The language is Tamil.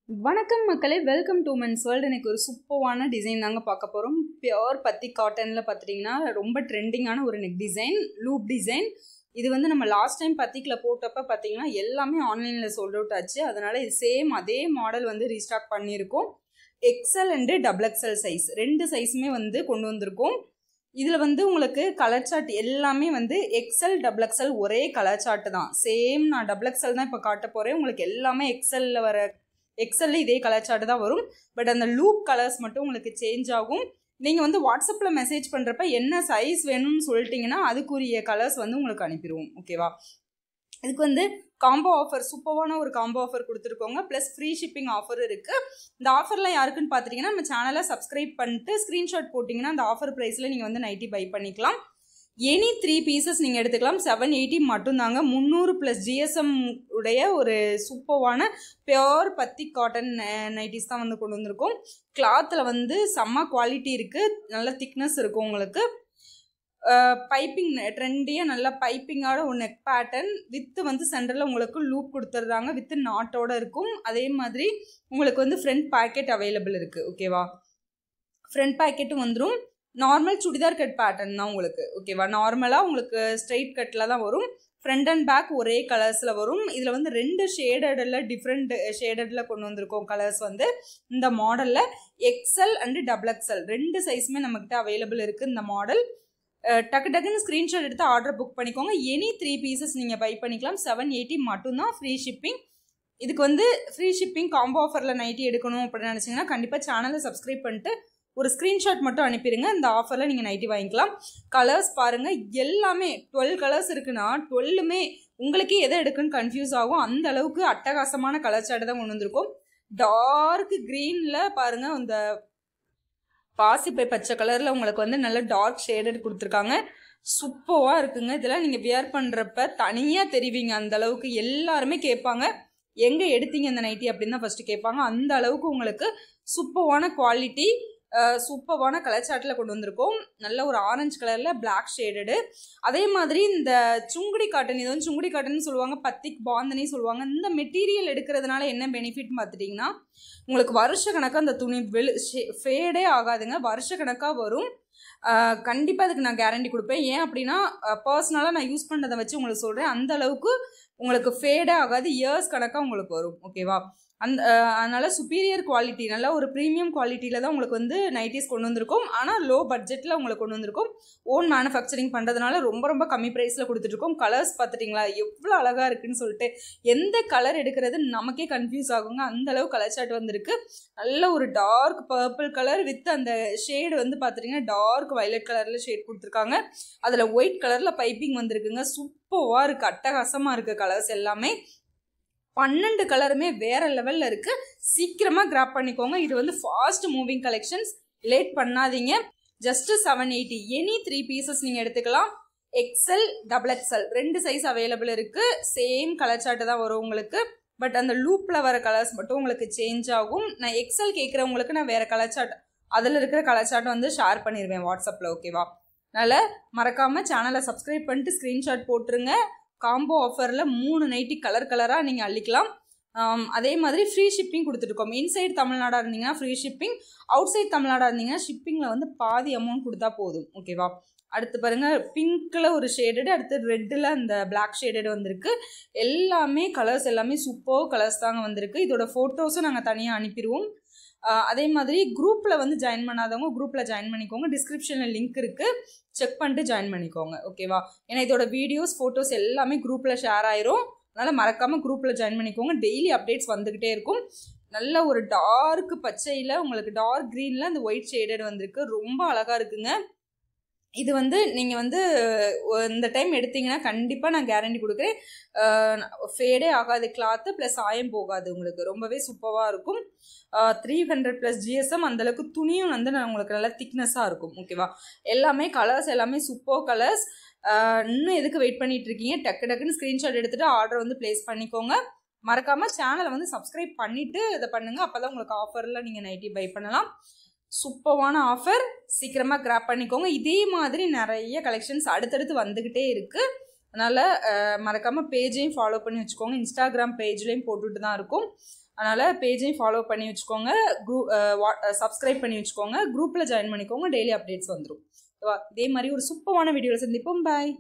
வணக்கம் மக்களே, வெல்கம் டு மென்ஸ் வேர்ல்டு. எனக்கு ஒரு சூப்பரான டிசைன் தாங்க பார்க்க போகிறோம். பியோர் பத்தி காட்டனில் பார்த்துட்டிங்கன்னா ரொம்ப ட்ரெண்டிங்கான ஒரு நெக் டிசைன், லூப் டிசைன். இது வந்து நம்ம லாஸ்ட் டைம் பத்திக்கில் போட்டப்போ பார்த்தீங்கன்னா எல்லாமே ஆன்லைனில் சோல்ட் அவுட் ஆச்சு. அதனால் இது சேம் அதே மாடல் வந்து ரீஸ்டாக் பண்ணியிருக்கோம். XL and double XL size ரெண்டு சைஸுமே வந்து கொண்டு வந்திருக்கோம். இதில் வந்து உங்களுக்கு கலர் சார்ட் எல்லாமே வந்து எக்ஸல் டபுள் எக்ஸல் ஒரே கலர் சார்ட்டு தான். சேம் நான் டபுள் எக்ஸல் தான் இப்போ காட்ட போகிறேன். உங்களுக்கு எல்லாமே எக்ஸலில் வர எக்ஸல்ல இதே கலர் சார்ட் தான் வரும். பட் அந்த லூப் கலர்ஸ் மட்டும் உங்களுக்கு சேஞ்ச் ஆகும். நீங்கள் வந்து வாட்ஸ்அப்பில் மெசேஜ் பண்ணுறப்ப என்ன சைஸ் வேணும்னு சொல்லிட்டீங்கன்னா அதுக்குரிய கலர்ஸ் வந்து உங்களுக்கு அனுப்பிடுவோம். ஓகேவா? இதுக்கு வந்து காம்போ ஆஃபர், சூப்பரான ஒரு காம்போ ஆஃபர் கொடுத்துருக்கோங்க. ப்ளஸ் ஃப்ரீ ஷிப்பிங் ஆஃபர் இருக்குது. இந்த ஆஃபர்லாம் யாருக்குன்னு பார்த்துட்டிங்கன்னா நம்ம சேனலை சப்ஸ்கிரைப் பண்ணிட்டு ஸ்க்ரீன்ஷாட் போட்டிங்கன்னா அந்த ஆஃபர் ப்ரைஸில் நீங்கள் வந்து நைட்டி பை பண்ணிக்கலாம். எனி 3 பீசஸ் நீங்கள் எடுத்துக்கலாம். 780 மட்டும்தாங்க. 300 + GSM உடைய ஒரு சூப்பரான பியோர் பத்தி காட்டன் நைட்டிஸ் தான் வந்து கொண்டு வந்திருக்கோம். கிளாத்தில் வந்து செம்ம குவாலிட்டி இருக்குது, நல்ல திக்னஸ் இருக்கும். உங்களுக்கு பைப்பிங் ட்ரெண்டியாக நல்ல பைப்பிங்கோட ஒரு நெக் பேட்டர்ன் வித்து வந்து சென்டரில் உங்களுக்கு லூப் கொடுத்துட்றாங்க. வித்து நாட்டோட இருக்கும். அதே மாதிரி உங்களுக்கு வந்து ஃப்ரண்ட் பாக்கெட் அவைலபிள் இருக்குது. ஓகேவா? ஃப்ரண்ட் பாக்கெட்டும் வந்துடும். நார்மல் சுடிதார் கட் பேட்டர்ன் தான் உங்களுக்கு. ஓகேவா? நார்மலாக உங்களுக்கு ஸ்ட்ரைட் கட்டில் தான் வரும். ஃப்ரண்ட் அண்ட் பேக் ஒரே கலர்ஸில் வரும். இதில் வந்து 2 ஷேடடில் டிஃப்ரெண்ட் ஷேடடில் கொண்டு வந்திருக்கோம். கலர்ஸ் வந்து இந்த மாடலில் எக்ஸல் அண்டு டபுள் எக்ஸல் ரெண்டு சைஸுமே நம்மக்கிட்ட அவைலபிள் இருக்குது. இந்த மாடல் டக்கு டக்குன்னு ஸ்க்ரீன்ஷாட் எடுத்து ஆர்டர் புக் பண்ணிக்கோங்க. எனி 3 பீசஸ் நீங்கள் பை பண்ணிக்கலாம். 780 மட்டும்தான். Free shipping. இதுக்கு வந்து ஃப்ரீ ஷிப்பிங் காம்போ ஆஃபரில் நைட்டி எடுக்கணும் அப்படின்னு நினச்சிங்கன்னா கண்டிப்பாக சேனலை சப்ஸ்கிரைப் பண்ணிட்டு ஒரு ஸ்க்ரீன்ஷாட் மட்டும் அனுப்பிடுங்க. இந்த ஆஃபரில் நீங்கள் நைட்டி வாங்கிக்கலாம். கலர்ஸ் பாருங்கள், எல்லாமே 12 கலர்ஸ் இருக்குன்னா 12மே உங்களுக்கே எதை எடுக்குன்னு கன்ஃபியூஸ் ஆகும். அந்த அளவுக்கு அட்டகாசமான கலர் சார்ட் தான் கொண்டு வந்திருக்கோம். டார்க் க்ரீனில் பாருங்கள், இந்த பாசிப்பை பச்சை கலரில் உங்களுக்கு வந்து நல்ல டார்க் ஷேடட் கொடுத்துருக்காங்க. சூப்பராக இருக்குங்க. இதெல்லாம் நீங்கள் வியர் பண்ணுறப்ப தனியாக தெரிவிங்க. அந்த அளவுக்கு எல்லாருமே கேட்பாங்க, எங்கே எடுத்தீங்க இந்த நைட்டி அப்படின்னு தான் ஃபஸ்ட்டு கேட்பாங்க. அந்த அளவுக்கு உங்களுக்கு சூப்பரான குவாலிட்டி, சூப்பரான கலர் சார்ட்டில் கொண்டு வந்திருக்கோம். நல்ல ஒரு ஆரஞ்சு கலரில் பிளாக் ஷேடடு. அதே மாதிரி இந்த சுங்குடி காட்டன், இது வந்து சுங்குடி காட்டன் சொல்லுவாங்க, பத்திக் பாந்தனி சொல்லுவாங்க. இந்த மெட்டீரியல் எடுக்கிறதுனால என்ன பெனிஃபிட் பார்த்துட்டிங்கன்னா உங்களுக்கு வருஷ கணக்காக அந்த துணி ஃபேடே ஆகாதுங்க. வருஷ கணக்காக வரும். கண்டிப்பாக அதுக்கு நான் கேரண்டி கொடுப்பேன். ஏன் அப்படின்னா பர்சனலாக நான் யூஸ் பண்ணுறதை வச்சு உங்களுக்கு சொல்கிறேன். அந்த அளவுக்கு உங்களுக்கு ஃபேடே ஆகாது, இயர்ஸ் கணக்காக உங்களுக்கு வரும். ஓகேவா? அதனால் சுப்பீரியர் குவாலிட்டி, நல்ல ஒரு ப்ரீமியம் குவாலிட்டியில் தான் உங்களுக்கு வந்து நைட்டிஸ் கொண்டு வந்திருக்கோம். ஆனால் லோ பட்ஜெட்டில் உங்களுக்கு கொண்டு வந்திருக்கோம். ஓன் மேனுஃபேக்சரிங் பண்ணுறதுனால ரொம்ப கம்மி ப்ரைஸில் கொடுத்துட்ருக்கோம். கலர்ஸ் பார்த்துட்டிங்களா எவ்வளோ அழகாக இருக்குதுன்னு சொல்லிட்டு எந்த கலர் எடுக்கிறது நமக்கே கன்ஃபியூஸ் ஆகுங்க. அந்தளவு கலர் சார்ட் வந்திருக்கு. நல்ல ஒரு டார்க் பர்பிள் கலர் வித் அந்த ஷேடு வந்து பார்த்துட்டிங்கன்னா டார்க் வயலட் கலரில் ஷேட் கொடுத்துருக்காங்க. அதில் ஒயிட் கலரில் பைப்பிங் வந்திருக்குங்க. சூப்பராக இருக்குது, அட்டகாசமாக இருக்குது. கலர்ஸ் எல்லாமே 12 கலருமே வேற லெவலில் இருக்குது. சீக்கிரமாக கிராப் பண்ணிக்கோங்க. இது வந்து ஃபாஸ்ட் மூவிங் கலெக்ஷன்ஸ், லேட் பண்ணாதீங்க. ஜஸ்ட் 780. எனி 3 பீசஸ் நீங்கள் எடுத்துக்கலாம். எக்ஸல் டபுள் எக்ஸல் ரெண்டு சைஸ் அவைலபிள் இருக்குது. சேம் கலர் சார்ட்டு தான் வரும் உங்களுக்கு. பட் அந்த லூப்பில் வர கலர்ஸ் மட்டும் உங்களுக்கு சேஞ்ச் ஆகும். நான் எக்ஸல் கேட்குறவங்களுக்கு நான் வேறு கலர் சார்ட், அதில் இருக்கிற கலர் சார்ட் வந்து ஷேர் பண்ணிடுவேன் வாட்ஸ்அப்பில். ஓகேவா? அதனால் மறக்காமல் சேனலை சப்ஸ்கிரைப் பண்ணிட்டு ஸ்க்ரீன்ஷாட் போட்டுருங்க. காம்போ ஆஃபரில் 3 நைட்டி கலராக நீங்கள் அள்ளிக்கலாம். அதே மாதிரி ஃப்ரீ ஷிப்பிங் கொடுத்துருக்கோம். இன்சைட் தமிழ்நாடாக இருந்தீங்கன்னா ஃப்ரீ ஷிப்பிங், அவுட் சைட் தமிழ்நாடாக இருந்தீங்கன்னா ஷிப்பிங்கில் வந்து பாதி அமௌண்ட் கொடுத்தா போதும். ஓகேவா? அடுத்து பாருங்கள், பிங்க்கில் ஒரு ஷேடடு, அடுத்து ரெட்டில் அந்த பிளாக் ஷேடடு வந்திருக்கு. எல்லாமே கலர்ஸ் எல்லாமே சூப்பர் கலர்ஸ் தாங்க வந்திருக்கு. இதோட ஃபோட்டோஸும் நாங்கள் தனியாக அனுப்பிடுவோம். அதே மாதிரி குரூப்பில் வந்து ஜாயின் பண்ணாதவங்க குரூப்பில் ஜாயின் பண்ணிக்கோங்க. டிஸ்கிரிப்ஷனில் லிங்க் இருக்குது, செக் பண்ணிட்டு ஜாயின் பண்ணிக்கோங்க. ஓகேவா? ஏன்னா இதோட வீடியோஸ் ஃபோட்டோஸ் எல்லாமே குரூப்பில் ஷேர் ஆயிரும். அதனால் மறக்காமல் குரூப்பில் ஜாயின் பண்ணிக்கோங்க. டெய்லி அப்டேட்ஸ் வந்துக்கிட்டே இருக்கும். நல்ல ஒரு டார்க் பச்சையில் உங்களுக்கு டார்க் க்ரீனில் அந்த ஒயிட் ஷேடட் வந்திருக்கு. ரொம்ப அழகாக இருக்குங்க. இது வந்து நீங்கள் வந்து இந்த டைம் எடுத்தீங்கன்னா கண்டிப்பாக நான் கேரண்டி கொடுக்குறேன். ஃபேடே ஆகாது கிளாத்து, ப்ளஸ் சாயம் போகாது. உங்களுக்கு ரொம்பவே சூப்பராக இருக்கும். 300 + GSM. அந்தளவுக்கு துணியும் வந்து உங்களுக்கு நல்லா திக்னஸாக இருக்கும். ஓகேவா? எல்லாமே கலர்ஸ் எல்லாமே சூப்பர் கலர்ஸ். இன்னும் எதுக்கு வெயிட் பண்ணிட்டு இருக்கீங்க? டக்குன்னு ஸ்க்ரீன்ஷாட் எடுத்துகிட்டு ஆர்டர் வந்து ப்ளேஸ் பண்ணிக்கோங்க. மறக்காமல் சேனலை வந்து சப்ஸ்கிரைப் பண்ணிவிட்டு இதை பண்ணுங்கள். அப்போ தான் உங்களுக்கு ஆஃபரில் நீங்கள் நைட்டி பை பண்ணலாம். சூப்பரான ஆஃபர், சீக்கிரமாக கிராப் பண்ணிக்கோங்க. இதே மாதிரி நிறைய கலெக்ஷன்ஸ் அடுத்தடுத்து வந்துக்கிட்டே இருக்குது. அதனால் மறக்காமல் பேஜையும் ஃபாலோ பண்ணி வச்சுக்கோங்க. இன்ஸ்டாகிராம் பேஜ்லேயும் போட்டுட்டு தான் இருக்கும். அதனால் பேஜையும் ஃபாலோ பண்ணி வச்சுக்கோங்க, சப்ஸ்கிரைப் பண்ணி வச்சுக்கோங்க, குரூப்பில் ஜாயின் பண்ணிக்கோங்க, டெய்லி அப்டேட்ஸ் வந்துடும். இதே மாதிரி ஒரு சூப்பரான வீடியோவில் சந்திப்போம். பாய்.